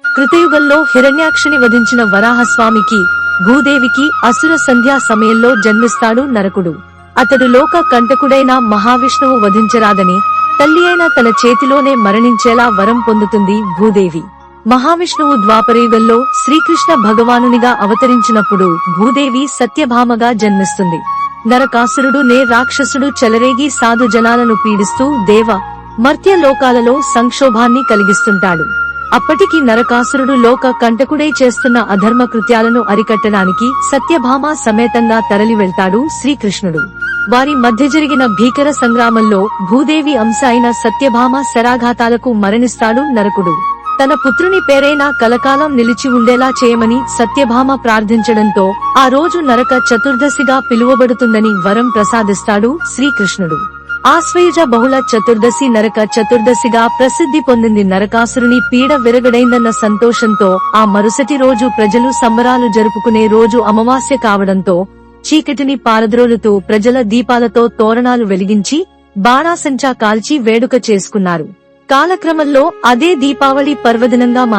కృతయుగంలో హిరణ్యాక్షుని వధించిన వరాహస్వామికి, భూదేవికి అసుర సంధ్యా సమయంలో జన్మిస్తాడు నరకుడు. అతడు లోక కంటకుడైన మహావిష్ణువు వధించరాదని, తల్లి అయిన తన చేతిలోనే మరణించేలా వరం పొందుతుంది భూదేవి. మహావిష్ణువు ద్వాపరయుగంలో శ్రీకృష్ణ భగవానునిగా అవతరించినప్పుడు భూదేవి సత్యభామగా జన్మిస్తుంది. నరకాసురుడు నే రాక్షసుడు చెలరేగి సాధు జనాలను పీడిస్తూ దేవ, మర్త్య లోకాలలో సంక్షోభాన్ని కలిగిస్తుంటాడు. అప్పటికి నరకాసురుడు లోక కంటకుడై చేస్తున్న అధర్మ కృత్యాలను అరికట్టడానికి సత్యభామ సమేతంగా తరలి వెళ్తాడు శ్రీకృష్ణుడు. వారి మధ్య జరిగిన భీకర సంగ్రామంలో భూదేవి అంశ అయిన సత్యభామ శరాఘాతాలకు మరణిస్తాడు నరకుడు. తన పుత్రుని పేరైనా కలకాలం నిలిచి ఉండేలా చేయమని సత్యభామ ప్రార్థించడంతో ఆ రోజు నరక చతుర్దశిగా పిలువబడుతుందని వరం ప్రసాదిస్తాడు శ్రీకృష్ణుడు. ఆశ్వయుజ బహుళ చతుర్దశి నరక చతుర్దశిగా ప్రసిద్ధి పొందింది. నరకాసురుని పీడ విరగడైందన్న సంతోషంతో ఆ మరుసటి రోజు ప్రజలు సంబరాలు జరుపుకునే రోజు అమావాస్య కావడంతో చీకటిని పారద్రోలుతూ ప్రజల దీపాలతో తోరణాలు వెలిగించి బాణాసంచా కాల్చి వేడుక చేసుకున్నారు. కాలక్రమంలో అదే దీపావళి పర్వదినంగా